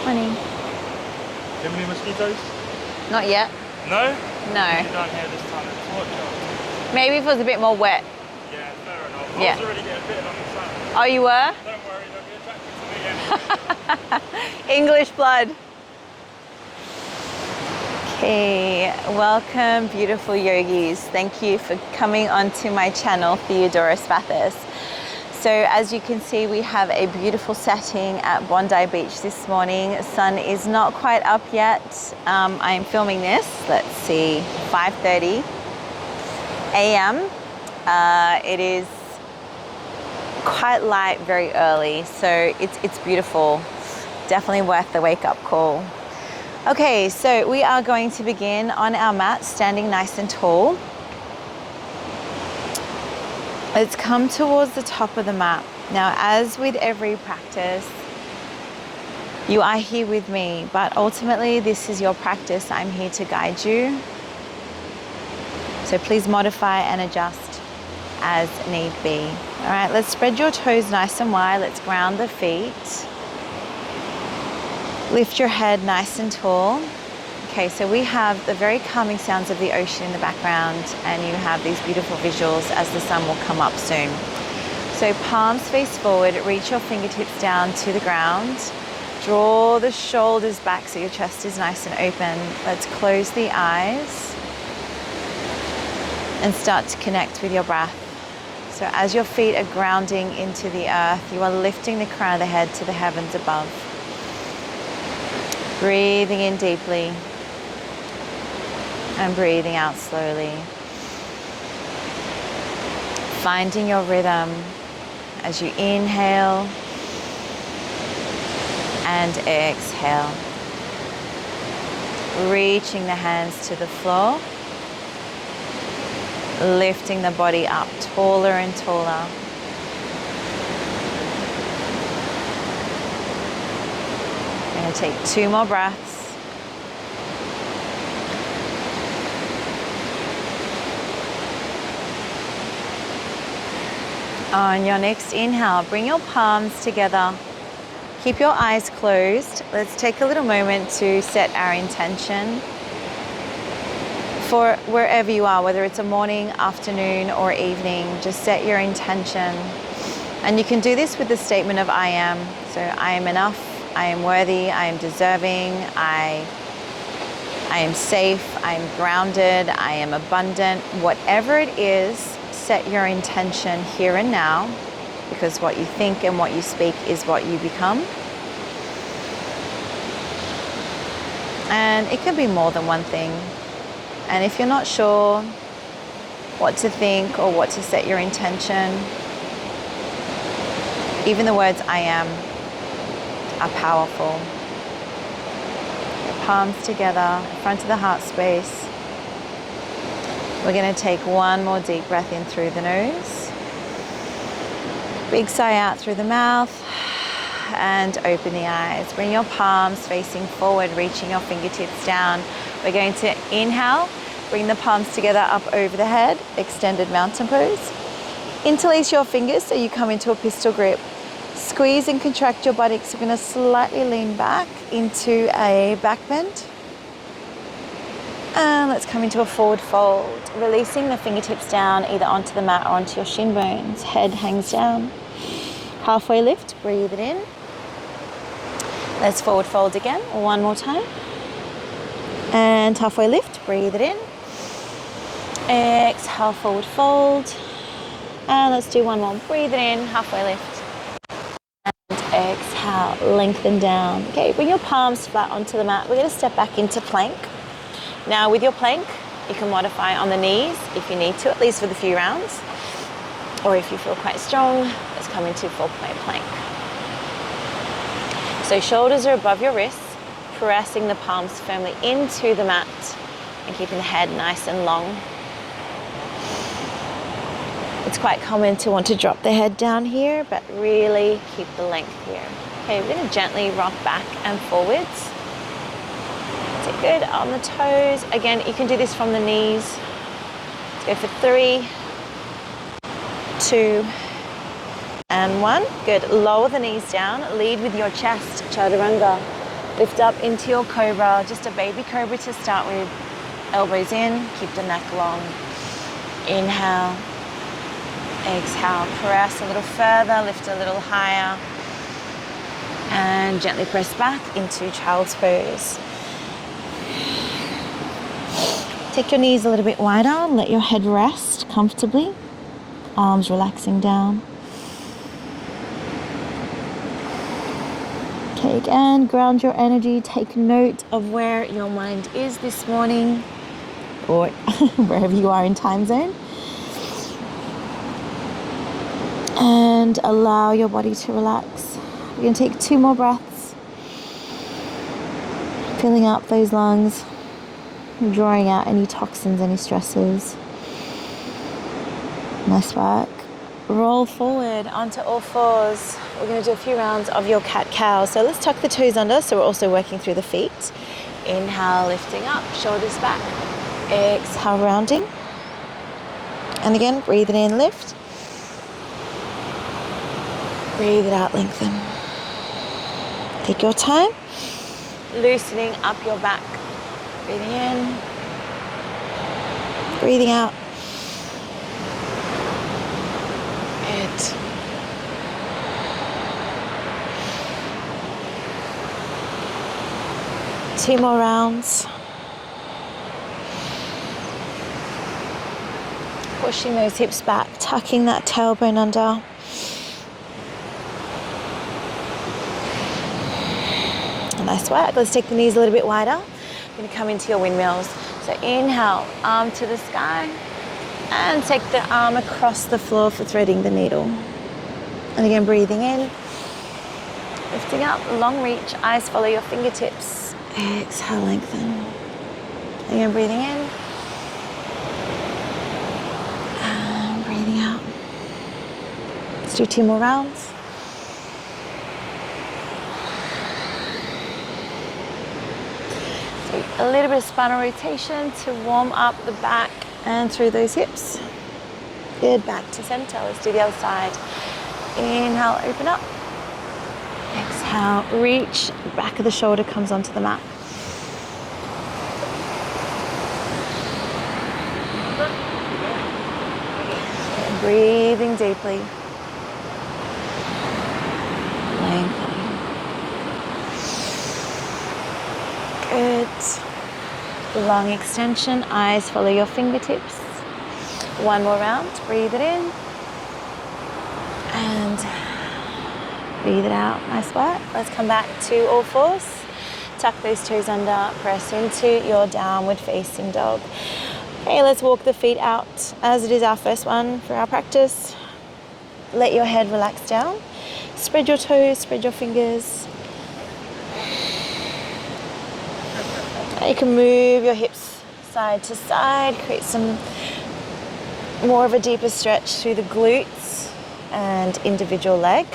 Honey. Do you have any mosquitoes? Not yet. No? No. Usually down here this time it's hot, Joe. Maybe if it was a bit more wet. Yeah, fair enough. Yeah. I was already getting bitten on the sand. Oh, you were? Don't worry, they'll be attracted to me anyway. English blood. Okay, welcome beautiful yogis. Thank you for coming onto my channel, Theodora Spathis. So as you can see, we have a beautiful setting at Bondi Beach this morning. Sun is not quite up yet. I am filming this, let's see, 5:30 a.m. It is quite light, very early, so it's beautiful. Definitely worth the wake-up call. Okay, so we are going to begin on our mat, standing nice and tall. Let's come towards the top of the mat. Now, as with every practice, you are here with me, but ultimately this is your practice. I'm here to guide you. So please modify and adjust as need be. All right, let's spread your toes nice and wide. Let's ground the feet. Lift your head nice and tall. Okay, so we have the very calming sounds of the ocean in the background, and you have these beautiful visuals as the sun will come up soon. So palms face forward, reach your fingertips down to the ground. Draw the shoulders back so your chest is nice and open. Let's close the eyes and start to connect with your breath. So as your feet are grounding into the earth, you are lifting the crown of the head to the heavens above. Breathing in deeply and breathing out slowly. Finding your rhythm as you inhale and exhale. Reaching the hands to the floor. Lifting the body up taller and taller. I'm going to take 2 more breaths. On your next inhale, bring your palms together. Keep your eyes closed. Let's take a little moment to set our intention for wherever you are, whether it's a morning, afternoon, or evening. Just set your intention. And you can do this with the statement of I am. So I am enough. I am worthy, I am deserving, I am safe, I am grounded, I am abundant. Whatever it is, set your intention here and now, because what you think and what you speak is what you become. And it can be more than one thing. And if you're not sure what to think or what to set your intention, even the words I am are powerful. Your palms together in front of the heart space. We're going to take one more deep breath in through the nose. Big sigh out through the mouth and open the eyes. Bring your palms facing forward, reaching your fingertips down. We're going to inhale, bring the palms together up over the head, extended mountain pose. Interlace your fingers so you come into a pistol grip. Squeeze and contract your buttocks. We're going to slightly lean back into a back bend. And let's come into a forward fold. Releasing the fingertips down either onto the mat or onto your shin bones. Head hangs down. Halfway lift, breathe it in. Let's forward fold again, one more time. And halfway lift, breathe it in. Exhale, forward fold. And let's do one more. Breathe it in, halfway lift. Exhale, lengthen down. Okay, bring your palms flat onto the mat. We're going to step back into plank. Now with your plank, you can modify on the knees if you need to, at least for the few rounds. Or if you feel quite strong, let's come into full plank. So shoulders are above your wrists, pressing the palms firmly into the mat and keeping the head nice and long. It's quite common to want to drop the head down here, but really keep the length here. Okay, we're going to gently rock back and forwards. That's it, good. On the toes. Again, you can do this from the knees. Let's go for 3, 2, and 1. Good. Lower the knees down. Lead with your chest, chaturanga. Lift up into your cobra, just a baby cobra to start with. Elbows in, keep the neck long. Inhale, exhale, press a little further, lift a little higher. And gently press back into child's pose. Take your knees a little bit wider, let your head rest comfortably. Arms relaxing down. Okay, again, ground your energy. Take note of where your mind is this morning, or wherever you are in time zone. And allow your body to relax. We're going to take 2 more breaths. Filling up those lungs. Drawing out any toxins, any stresses. Nice work. Roll forward onto all fours. We're going to do a few rounds of your cat-cow. So let's tuck the toes under, so we're also working through the feet. Inhale, lifting up, shoulders back. Exhale, rounding. And again, breathe it in, lift. Breathe it out, lengthen. Take your time. Loosening up your back. Breathing in. Breathing out. Good. Two more rounds. Pushing those hips back, tucking that tailbone under. Nice work. Let's take the knees a little bit wider. You're going to come into your windmills. So inhale, arm to the sky, and take the arm across the floor for threading the needle. And again, breathing in, lifting up, long reach, eyes follow your fingertips. Exhale, lengthen. Again, breathing in. And breathing out. Let's do 2 more rounds. So a little bit of spinal rotation to warm up the back and through those hips. Good, back to center. Let's do the other side. Inhale, open up. Exhale, reach, back of the shoulder comes onto the mat. Breathing deeply. Lengthening. Good. Long extension, eyes follow your fingertips. 1 more round, breathe it in. And breathe it out, nice work. Let's come back to all fours. Tuck those toes under, press into your downward facing dog. Okay, let's walk the feet out as it is our first one for our practice. Let your head relax down. Spread your toes, spread your fingers. You can move your hips side to side, create some more of a deeper stretch through the glutes and individual leg.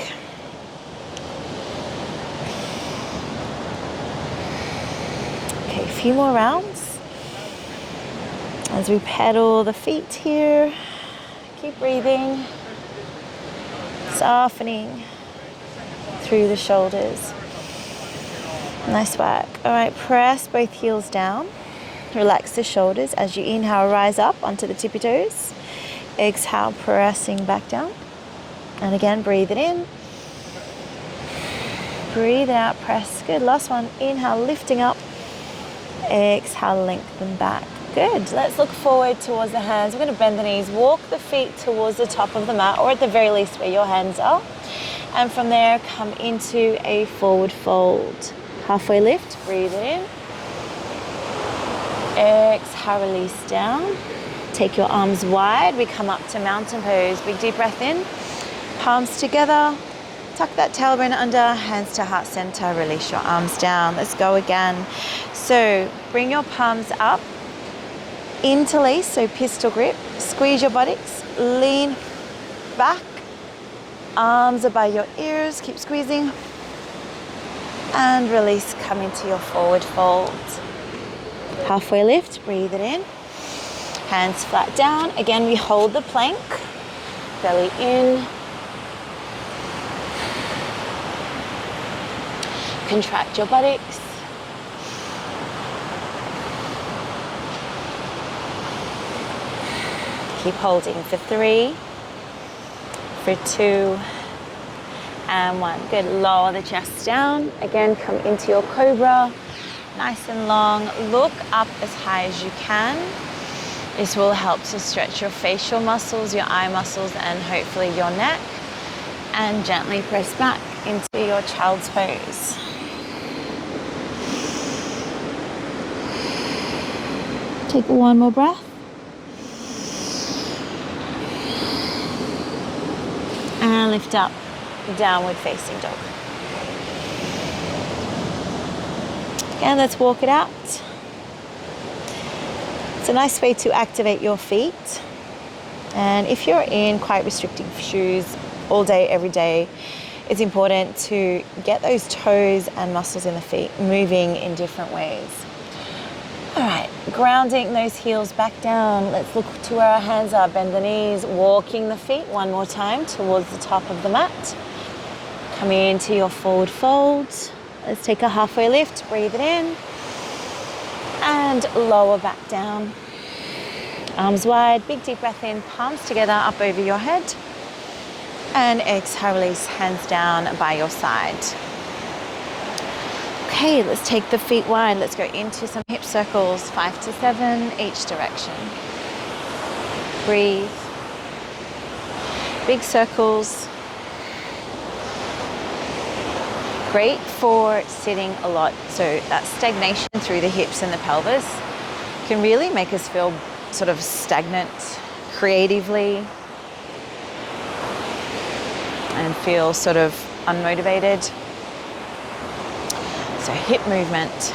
Okay, a few more rounds. As we pedal the feet here, keep breathing, softening through the shoulders. Nice work. All right, press both heels down. Relax the shoulders as you inhale, rise up onto the tippy toes. Exhale, pressing back down. And again, breathe it in. Breathe it out, press. Good, last one. Inhale, lifting up. Exhale, lengthen back. Good. Let's look forward towards the hands. We're going to bend the knees, walk the feet towards the top of the mat, or at the very least where your hands are. And from there, come into a forward fold. Halfway lift, breathe it in. Exhale, release down. Take your arms wide. We come up to mountain pose. Big deep breath in. Palms together. Tuck that tailbone under, hands to heart center. Release your arms down. Let's go again. So bring your palms up. Interlace, so pistol grip. Squeeze your buttocks. Lean back. Arms are by your ears. Keep squeezing. And release, come into your forward fold. Halfway lift, breathe it in. Hands flat down. Again, we hold the plank. Belly in. contract your buttocks. Keep holding for 3, for 2, and 1. Good, lower the chest down. Again, come into your cobra, nice and long. Look up as high as you can. This will help to stretch your facial muscles, your eye muscles, and hopefully your neck. And gently press back into your child's pose. Take one more breath. And lift up, downward facing dog. And let's walk it out. It's a nice way to activate your feet. And if you're in quite restrictive shoes all day, every day, it's important to get those toes and muscles in the feet moving in different ways. All right, grounding those heels back down. Let's look to where our hands are. Bend the knees, walking the feet one more time towards the top of the mat. Coming into your forward fold. Let's take a halfway lift, breathe it in. And lower back down. Arms wide, big deep breath in, palms together up over your head. And exhale, release, hands down by your side. Okay, let's take the feet wide. Let's go into some hip circles, 5 to 7 each direction. Breathe. Big circles. Great for sitting a lot. So that stagnation through the hips and the pelvis can really make us feel sort of stagnant creatively and feel sort of unmotivated. So hip movement.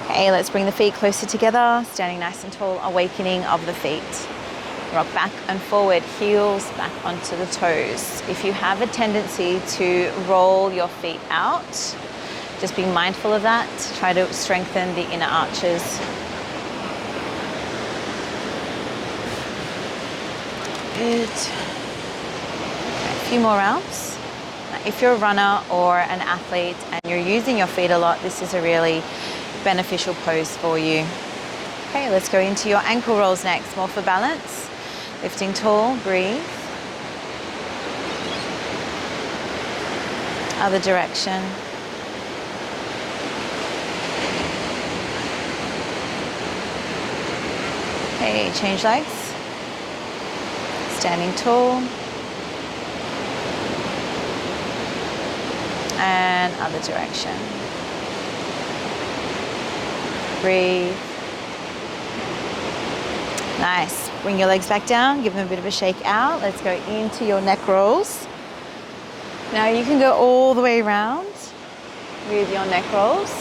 Okay, let's bring the feet closer together, standing nice and tall, awakening of the feet. Rock back and forward, heels back onto the toes. If you have a tendency to roll your feet out, just be mindful of that. Try to strengthen the inner arches. Good. A few more rounds. If you're a runner or an athlete and you're using your feet a lot, this is a really beneficial pose for you. Okay, let's go into your ankle rolls next, more for balance. Lifting tall, breathe. Other direction. Okay, change legs. Standing tall. And other direction. Breathe. Nice. Bring your legs back down, give them a bit of a shake out. Let's go into your neck rolls. Now you can go all the way around with your neck rolls.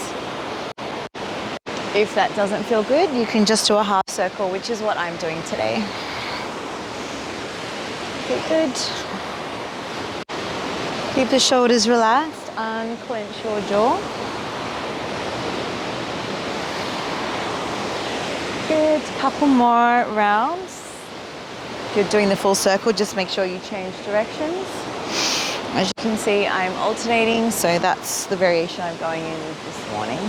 If that doesn't feel good, you can just do a half circle, which is what I'm doing today. Okay, good. Keep the shoulders relaxed, unclench your jaw. Good, couple more rounds. If you're doing the full circle, just make sure you change directions. As you can see, I'm alternating, so that's the variation I'm going in with this morning.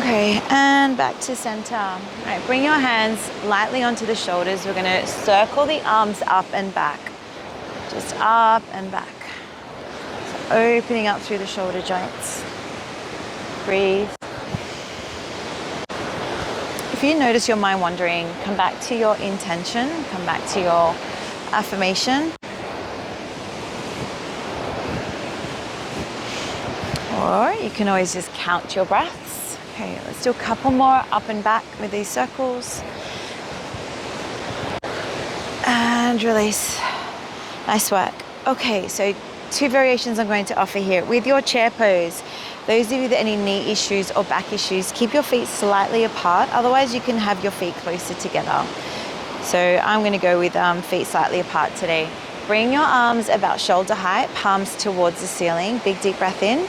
Okay, and back to center. All right, bring your hands lightly onto the shoulders. We're gonna circle the arms up and back. Just up and back. So opening up through the shoulder joints. Breathe. If you notice your mind wandering, come back to your intention, come back to your affirmation. Or you can always just count your breaths. Okay, let's do a couple more up and back with these circles. And release. Nice work. Okay, so 2 variations I'm going to offer here. With your chair pose, those of you that have any knee issues or back issues, keep your feet slightly apart. Otherwise, you can have your feet closer together. So I'm going to go with feet slightly apart today. Bring your arms about shoulder height, palms towards the ceiling. Big deep breath in.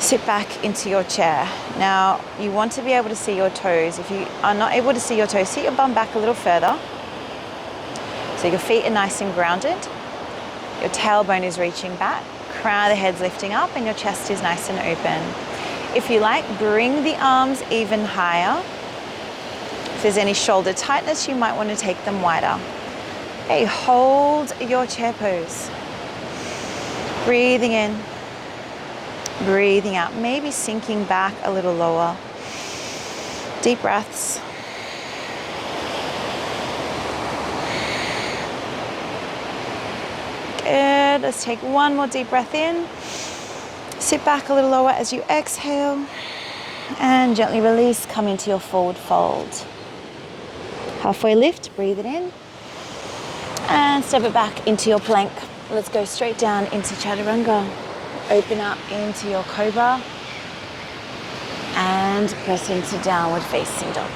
Sit back into your chair. Now, you want to be able to see your toes. If you are not able to see your toes, sit your bum back a little further. So your feet are nice and grounded. Your tailbone is reaching back. crown of the head's lifting up and your chest is nice and open. If you like, bring the arms even higher. If there's any shoulder tightness, you might want to take them wider. Okay, hold your chair pose. Breathing in, breathing out, maybe sinking back a little lower. Deep breaths. Good, let's take one more deep breath in. Sit back a little lower as you exhale and gently release, come into your forward fold. Halfway lift, breathe it in and step it back into your plank. Let's go straight down into chaturanga. Open up into your cobra and press into downward facing dog.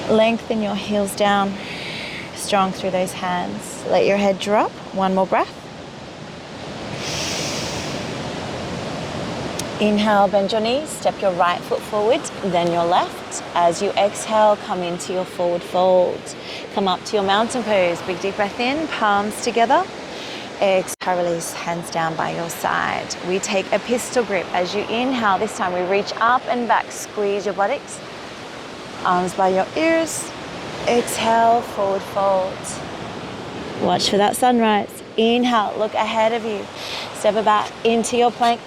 Lengthen your heels down, strong through those hands. Let your head drop. One more breath. Inhale, bend your knees, step your right foot forward, then your left. As you exhale, come into your forward fold. Come up to your mountain pose. Big deep breath in, palms together. Exhale, release, hands down by your side. We take a pistol grip. As you inhale, this time we reach up and back, squeeze your buttocks. Arms by your ears. Exhale, forward fold. Watch for that sunrise. Inhale, look ahead of you. Step it back into your plank.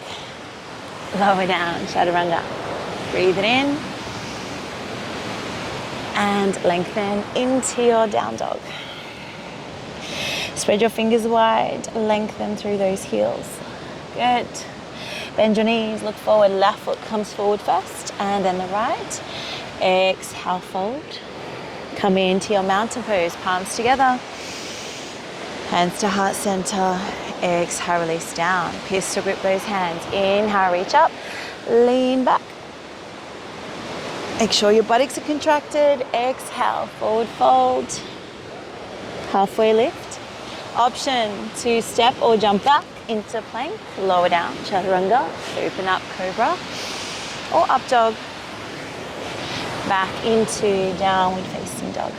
Lower down, chaturanga. Breathe it in. And lengthen into your down dog. Spread your fingers wide, lengthen through those heels. Good. Bend your knees, look forward. Left foot comes forward first, and then the right. Exhale, fold. Come into your mountain pose, palms together. Hands to heart center. Exhale, release down. Pistol grip those hands. Inhale, reach up. Lean back. Make sure your buttocks are contracted. Exhale, forward fold. Halfway lift. Option to step or jump back into plank. Lower down, chaturanga. Open up, cobra. Or up dog. Back into downward facing dog.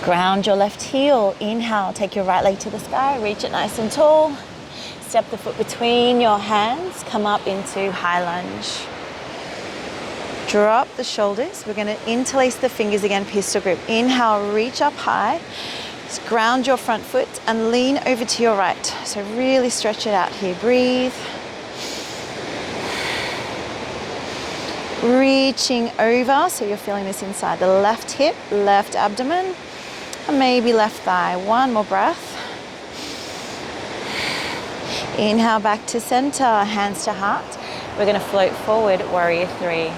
Ground your left heel. Inhale, take your right leg to the sky. Reach it nice and tall. Step the foot between your hands. Come up into high lunge. Drop the shoulders. We're going to interlace the fingers again, pistol grip. Inhale, reach up high. Just ground your front foot and lean over to your right. So really stretch it out here. Breathe. Reaching over, so you're feeling this inside the left hip, left abdomen, and maybe left thigh. One more breath. Inhale back to center, hands to heart. We're going to float forward, warrior three.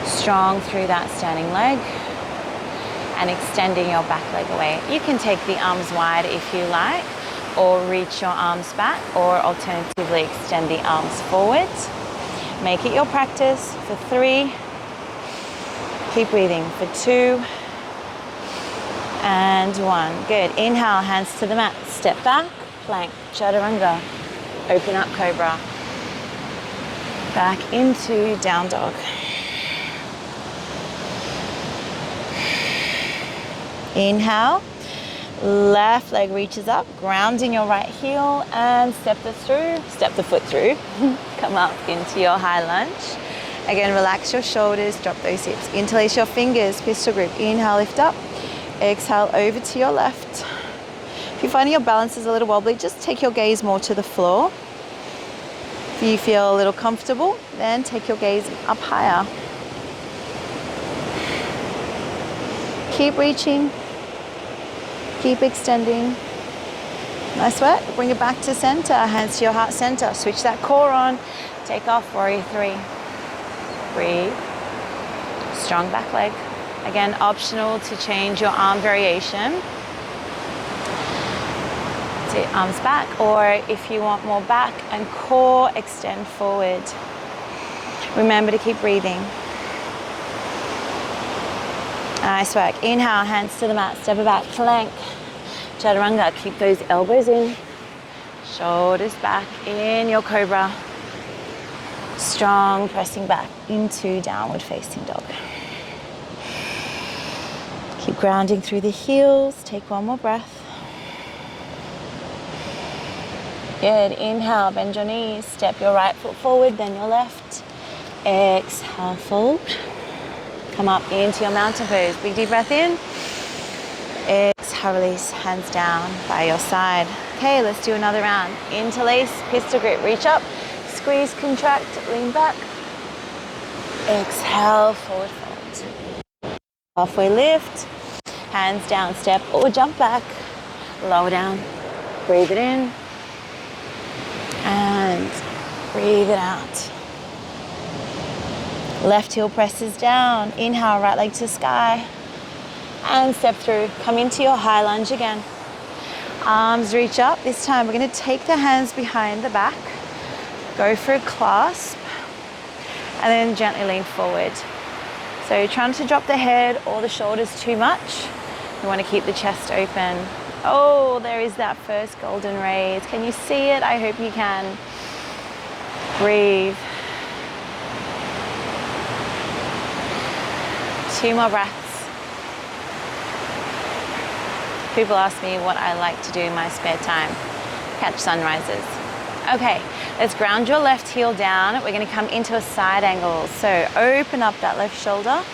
Strong through that standing leg and extending your back leg away. You can take the arms wide if you like, or reach your arms back, or alternatively extend the arms forward. Make it your practice for 3. Keep breathing for 2 and 1. Good. Inhale, hands to the mat. Step back, plank, chaturanga. Open up, cobra. Back into down dog. Inhale, left leg reaches up, grounding your right heel and step the foot through. Come up into your high lunge. Again, relax your shoulders, drop those hips. Interlace your fingers, pistol grip. Inhale, lift up. Exhale, over to your left. If you're finding your balance is a little wobbly, just take your gaze more to the floor. If you feel a little comfortable, then take your gaze up higher. Keep reaching. Keep extending. Nice work. Bring it back to center. Hands to your heart center. Switch that core on. Take off, warrior three. Breathe. Strong back leg. Again, optional to change your arm variation. To arms back, or if you want more back and core, extend forward. Remember to keep breathing. Nice work. Inhale, hands to the mat, step it back, plank. Chaturanga, keep those elbows in. Shoulders back in your cobra. Strong, pressing back into downward facing dog. Keep grounding through the heels. Take one more breath. Good. Inhale, bend your knees. Step your right foot forward, then your left. Exhale, fold. Come up into your mountain pose. Big deep breath in. Exhale, release, hands down by your side. Okay, let's do another round. Interlace, pistol grip, reach up. Squeeze, contract, lean back. Exhale, forward fold. Halfway lift. Hands down, step or jump back. Lower down. Breathe it in. And breathe it out. Left heel presses down. Inhale, right leg to sky. And step through. Come into your high lunge again. Arms reach up. This time we're going to take the hands behind the back. Go for a clasp. And then gently lean forward. So try not to drop the head or the shoulders too much. You want to keep the chest open. Oh, there is that first golden rays. Can you see it? I hope you can. Breathe. 2 more breaths. People ask me what I like to do in my spare time. Catch sunrises. Okay, let's ground your left heel down. We're going to come into a side angle. So open up that left shoulder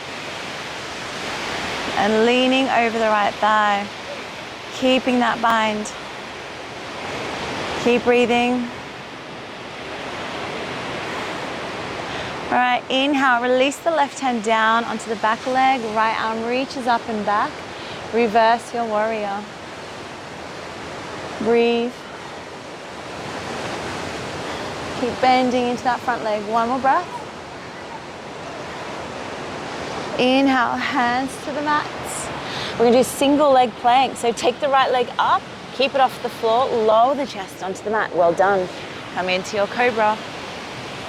and leaning over the right thigh. Keeping that bind. Keep breathing. All right, inhale, release the left hand down onto the back leg. Right arm reaches up and back. Reverse your warrior. Breathe. Keep bending into that front leg. One more breath. Inhale, hands to the mats. We're going to do single leg plank. So take the right leg up, keep it off the floor, lower the chest onto the mat. Well done. Come into your cobra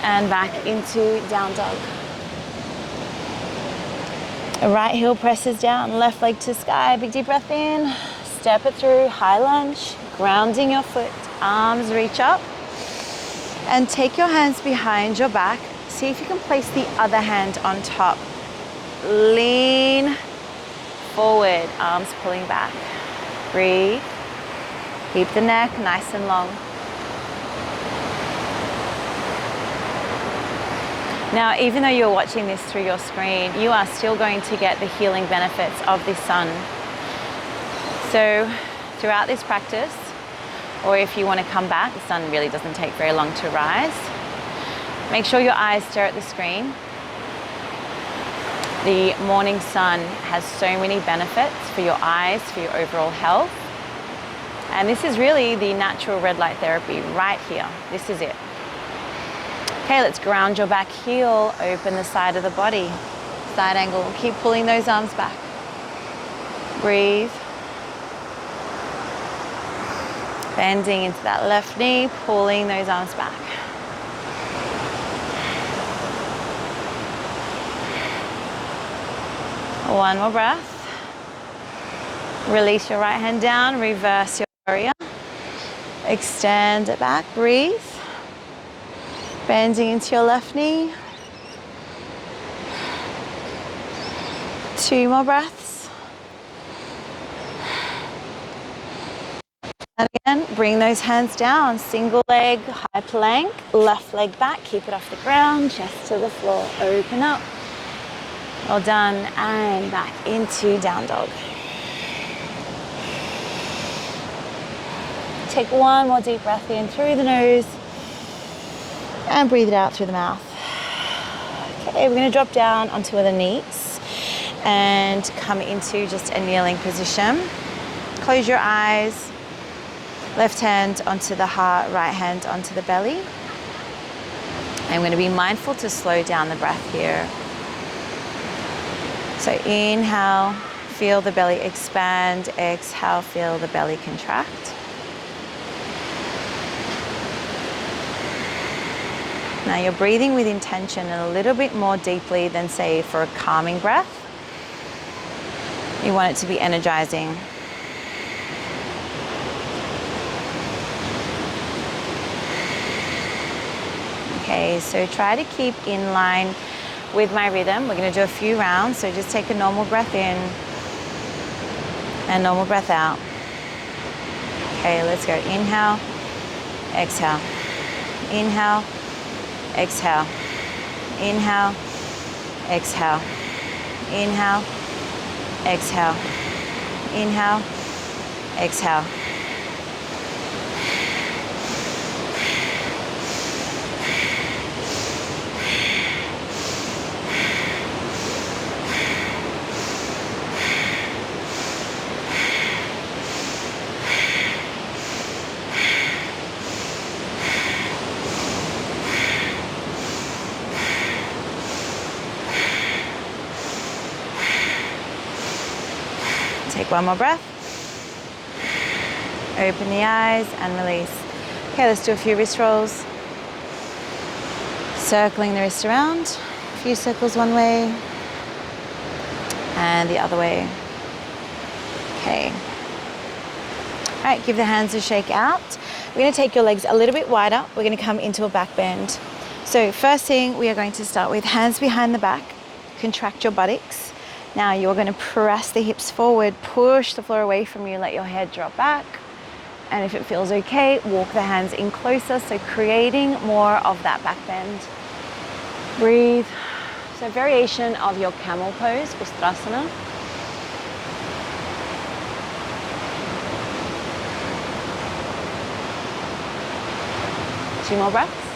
and back into down dog. Right heel presses down, left leg to sky. Big deep breath in. Step it through, high lunge, grounding your foot. Arms reach up. And take your hands behind your back. See if you can place the other hand on top. Lean forward, arms pulling back. Breathe. Keep the neck nice and long. Now, even though you're watching this through your screen, you are still going to get the healing benefits of the sun. So throughout this practice, or if you want to come back, the sun really doesn't take very long to rise. Make sure your eyes stare at the screen. The morning sun has so many benefits for your eyes, for your overall health. And this is really the natural red light therapy right here. This is it. Okay, let's ground your back heel, open the side of the body. Side angle, keep pulling those arms back. Breathe. Bending into that left knee, pulling those arms back. One more breath. Release your right hand down, reverse your warrior. Extend it back, breathe. Bending into your left knee. 2 more breaths. And again, bring those hands down. Single leg, high plank, left leg back, keep it off the ground, chest to the floor, open up. Well done, and back into down dog. Take one more deep breath in through the nose and breathe it out through the mouth. Okay, we're going to drop down onto the knees and come into just a kneeling position. Close your eyes. Left hand onto the heart, right hand onto the belly. I'm going to be mindful to slow down the breath here. So inhale, feel the belly expand. Exhale, feel the belly contract. Now you're breathing with intention and a little bit more deeply than, say, for a calming breath. You want it to be energizing. Okay, so try to keep in line with my rhythm. We're going to do a few rounds, so just take a normal breath in and normal breath out. Okay, let's go. Inhale, exhale, inhale, exhale, inhale, exhale, inhale, exhale, inhale, exhale. Take one more breath. Open the eyes and release. Okay, let's do a few wrist rolls. Circling the wrist around. A few circles one way and the other way. Okay. All right, give the hands a shake out. We're going to take your legs a little bit wider. We're going to come into a back bend. So first thing we are going to start with, hands behind the back. Contract your buttocks. Now you're going to press the hips forward, push the floor away from you, let your head drop back. And if it feels okay, walk the hands in closer, so creating more of that back bend. Breathe. So variation of your camel pose, Ustrasana. Two more breaths.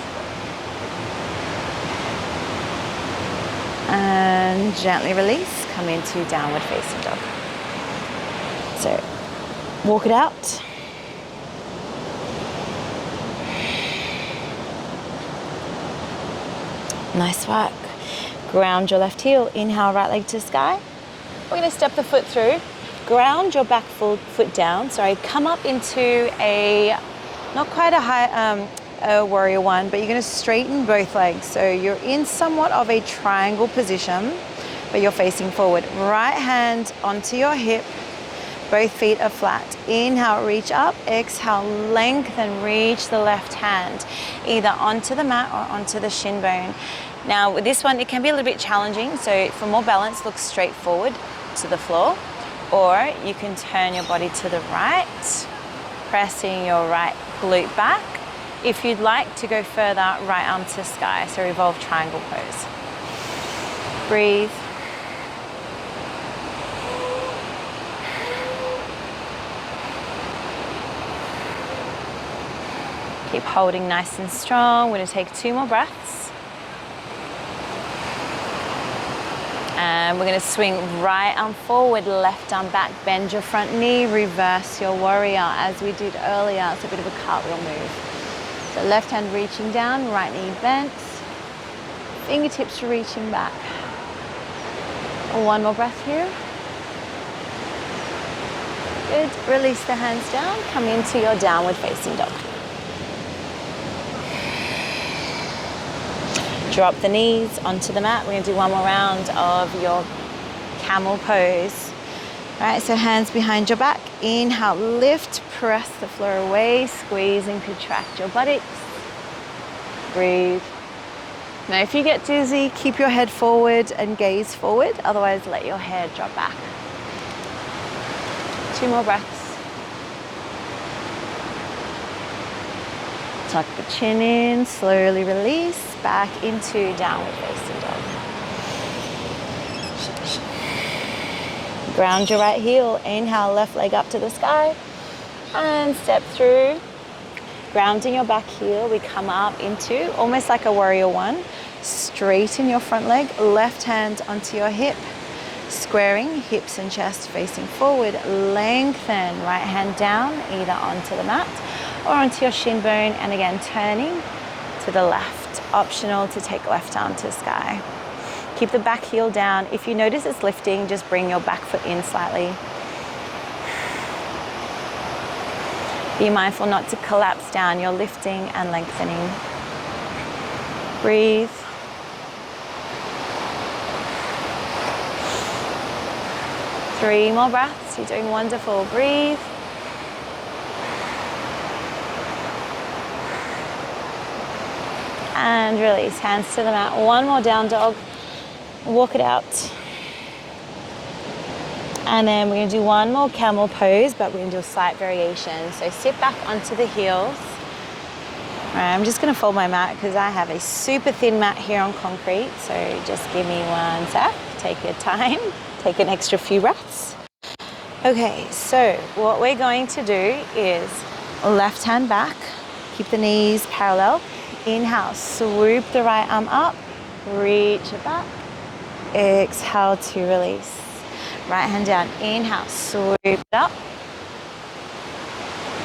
And gently release. Come into downward facing dog. So walk it out. Nice work. Ground your left heel. Inhale, right leg to sky. We're going to step the foot through. Ground your back foot down. Sorry, come up into a, not quite a high, a warrior one, but you're going to straighten both legs. So you're in somewhat of a triangle position, but you're facing forward. Right hand onto your hip, both feet are flat. Inhale, reach up. Exhale, lengthen, reach the left hand, either onto the mat or onto the shin bone. Now with this one, it can be a little bit challenging. So for more balance, look straight forward to the floor, or you can turn your body to the right, pressing your right glute back. If you'd like to go further, right arm to sky, so revolve triangle pose. Breathe. Keep holding nice and strong. We're going to take 2 more breaths. And we're going to swing right arm forward, left arm back, bend your front knee, reverse your warrior as we did earlier. It's a bit of a cartwheel move. So left hand reaching down, right knee bent, fingertips reaching back. One more breath here. Good. Release the hands down, come into your downward facing dog. Drop the knees onto the mat. We're going to do one more round of your camel pose. All right, so hands behind your back. Inhale, lift, press the floor away, squeeze and contract your buttocks. Breathe. Now, if you get dizzy, keep your head forward and gaze forward. Otherwise, let your head drop back. 2 more breaths. Tuck the chin in, slowly release, back into downward facing dog. Ground your right heel, inhale, left leg up to the sky, and step through. Grounding your back heel, we come up into almost like a warrior one. Straighten your front leg, left hand onto your hip, squaring hips and chest facing forward. Lengthen, right hand down, either onto the mat or onto your shin bone, and again turning to the left. Optional to take left arm to sky. Keep the back heel down. If you notice it's lifting, just bring your back foot in slightly. Be mindful not to collapse down. You're lifting and lengthening. Breathe. Three more breaths. You're doing wonderful. Breathe. And release. Hands to the mat. One more down dog. Walk it out. And then we're going to do one more camel pose, but we're going to do a slight variation. So sit back onto the heels. right, I'm just gonna fold my mat because I have a super thin mat here on concrete. So just give me one sec, take your time, take an extra few breaths. Okay, so what we're going to do is left hand back, keep the knees parallel. Inhale, swoop the right arm up, reach it back. Exhale to release. Right hand down, inhale, swoop it up.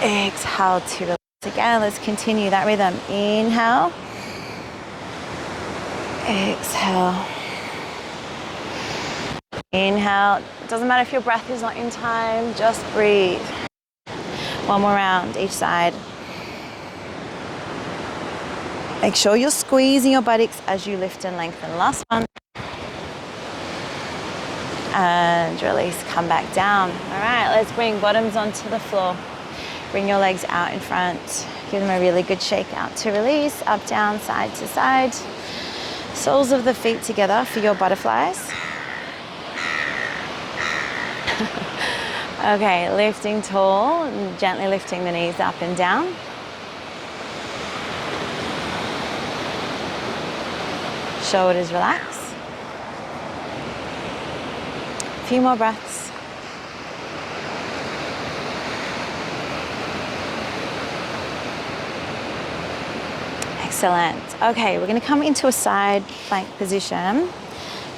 Exhale to release. Again, let's continue that rhythm. Inhale, exhale. Inhale. It doesn't matter if your breath is not in time, just breathe. One more round each side. Make sure you're squeezing your buttocks as you lift and lengthen. Last one. And release, come back down. All right, let's bring bottoms onto the floor. Bring your legs out in front. Give them a really good shake out to release. Up, down, side to side. Soles of the feet together for your butterflies. Okay, lifting tall, gently lifting the knees up and down. Shoulders relax. A few more breaths. Excellent. Okay, we're going to come into a side plank position. All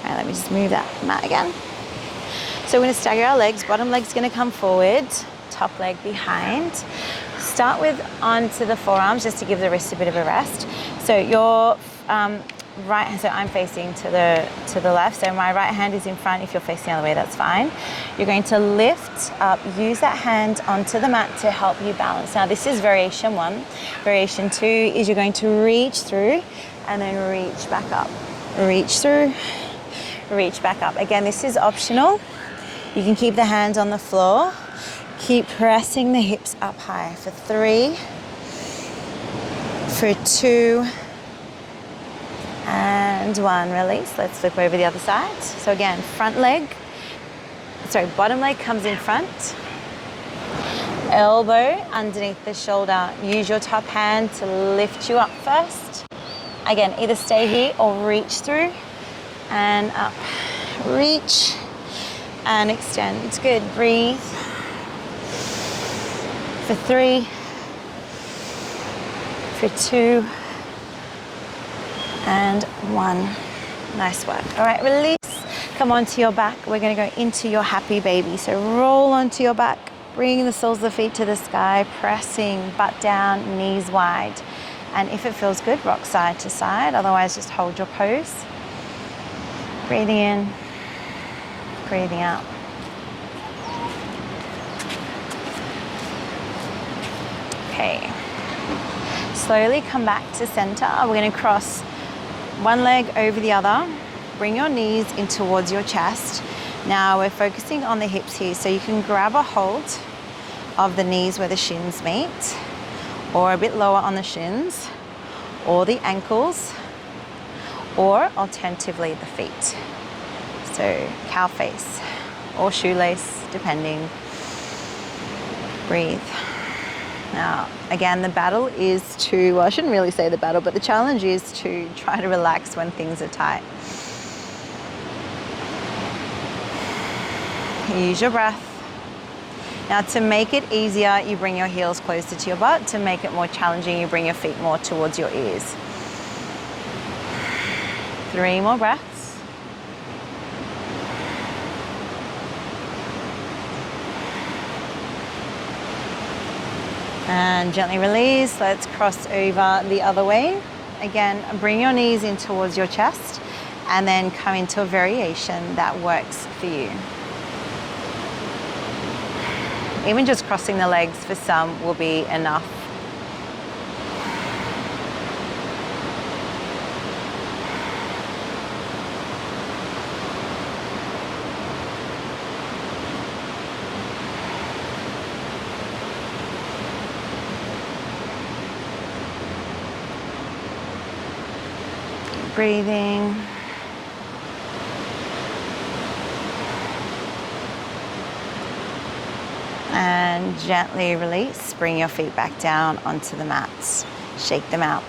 right, let me just move that mat again. So we're going to stagger our legs. Bottom leg's going to come forward, top leg behind. Start with onto the forearms just to give the wrist a bit of a rest. So your right, so I'm facing to the left, so my right hand is in front. If you're facing the other way, that's fine. You're going to lift up, use that hand onto the mat to help you balance. Now this is variation 1. Variation 2 is you're going to reach through and then reach back up. Reach through, reach back up. Again, this is optional. You can keep the hands on the floor. Keep pressing the hips up high for 3, for 2, and 1. Release. Let's flip over the other side. So again, bottom leg comes in front. Elbow underneath the shoulder. Use your top hand to lift you up first. Again, either stay here or reach through and up. Reach and extend. Good. Breathe. For 3, for 2, and 1. Nice work. All right, release. Come onto your back. We're going to go into your happy baby. So roll onto your back. Bring the soles of the feet to the sky, pressing butt down, knees wide. And if it feels good, rock side to side. Otherwise, just hold your pose. Breathing in, breathing out. Okay. Slowly come back to center. We're going to cross one leg over the other. Bring your knees in towards your chest. Now we're focusing on the hips here, so you can grab a hold of the knees where the shins meet, or a bit lower on the shins, or the ankles, or alternatively the feet. So cow face or shoelace, depending. Breathe. Now, again, the battle is to, well, I shouldn't really say the battle, but the challenge is to try to relax when things are tight. Use your breath. Now, to make it easier, you bring your heels closer to your butt. To make it more challenging, you bring your feet more towards your ears. 3 more breaths. And gently release. Let's cross over the other way. Again, bring your knees in towards your chest and then come into a variation that works for you. Even just crossing the legs for some will be enough. Breathing. And gently release. Bring your feet back down onto the mats. shake them out.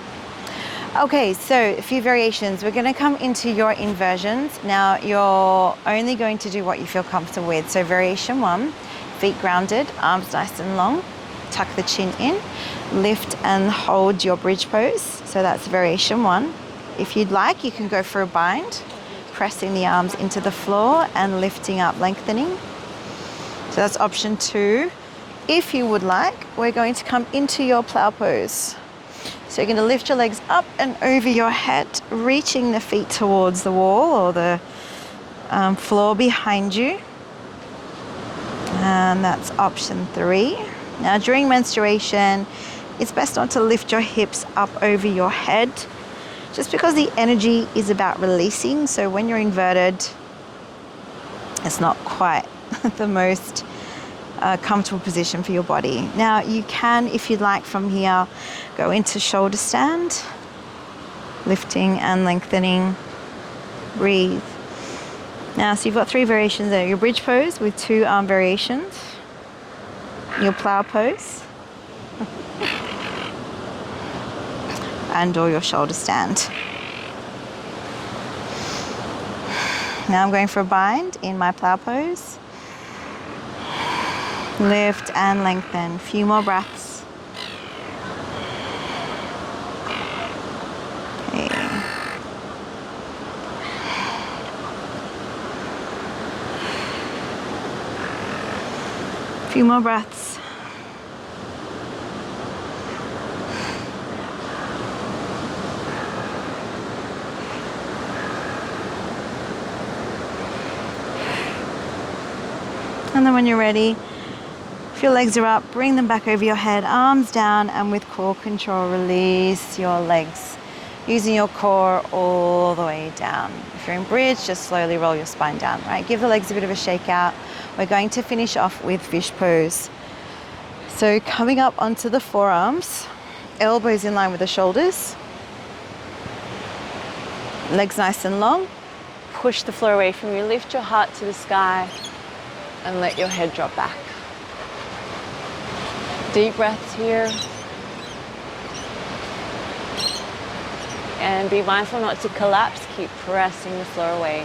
Okay, so a few variations. We're going to come into your inversions. Now you're only going to do what you feel comfortable with. So variation 1, feet grounded, arms nice and long, tuck the chin in, lift and hold your bridge pose. So that's variation 1. If you'd like, you can go for a bind, pressing the arms into the floor and lifting up, lengthening. So that's option 2. If you would like, we're going to come into your plow pose. So you're going to lift your legs up and over your head, reaching the feet towards the wall or the floor behind you. And that's option 3. Now during menstruation, it's best not to lift your hips up over your head, just because the energy is about releasing. So when you're inverted, it's not quite the most comfortable position for your body. Now you can, if you'd like, from here, go into shoulder stand, lifting and lengthening, breathe. Now, so you've got 3 variations there. Your bridge pose with 2 arm variations, your plow pose, and or your shoulder stand. Now I'm going for a bind in my plow pose. Lift and lengthen. Few more breaths. Okay. Few more breaths. And then when you're ready, if your legs are up, bring them back over your head, arms down, and with core control, release your legs, using your core all the way down. If you're in bridge, just slowly roll your spine down, right? Give the legs a bit of a shake out. We're going to finish off with fish pose. So coming up onto the forearms, elbows in line with the shoulders, legs nice and long, push the floor away from you, lift your heart to the sky, and let your head drop back. Deep breaths here. And be mindful not to collapse, keep pressing the floor away.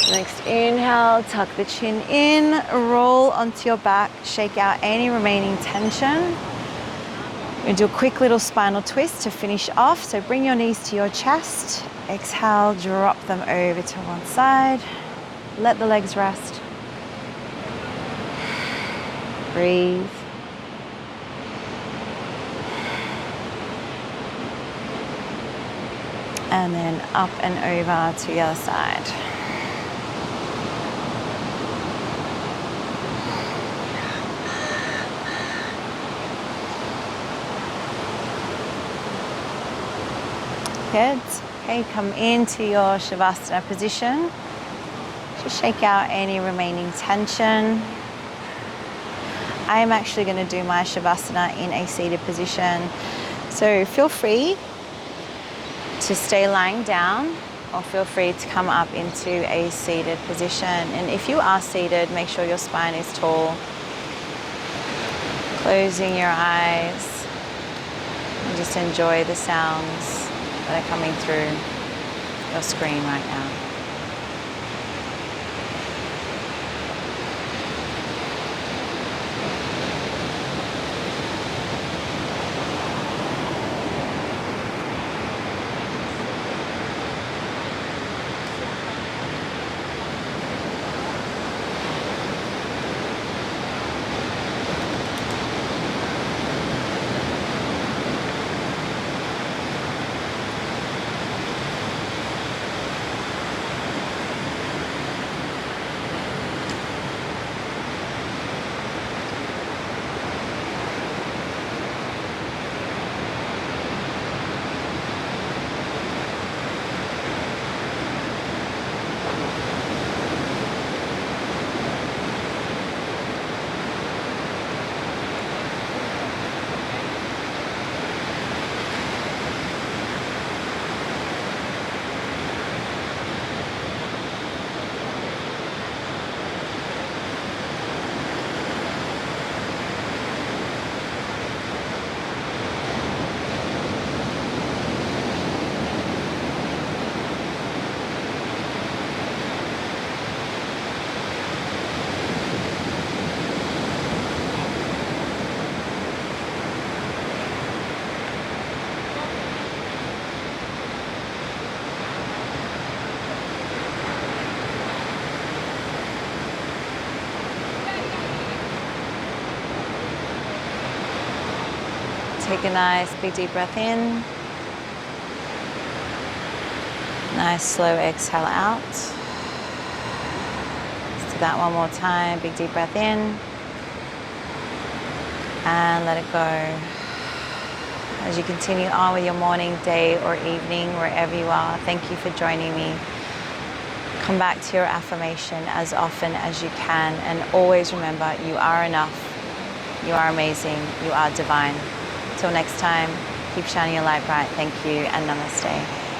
Next inhale, tuck the chin in, roll onto your back, shake out any remaining tension. We're going to do a quick little spinal twist to finish off. So bring your knees to your chest, exhale, drop them over to one side, let the legs rest. Breathe. And then up and over to the other side. Good. Okay, come into your Shavasana position. Just shake out any remaining tension. I am actually going to do my Shavasana in a seated position. So feel free to stay lying down or feel free to come up into a seated position. And if you are seated, make sure your spine is tall. Closing your eyes and just enjoy the sounds that are coming through your screen right now. Take a nice big deep breath in. Nice slow exhale out. Let's do that one more time. Big deep breath in. And let it go. As you continue on with your morning, day, or evening, wherever you are, thank you for joining me. Come back to your affirmation as often as you can, and always remember, you are enough, you are amazing, you are divine. Till next time, keep shining your light bright. Thank you, and namaste.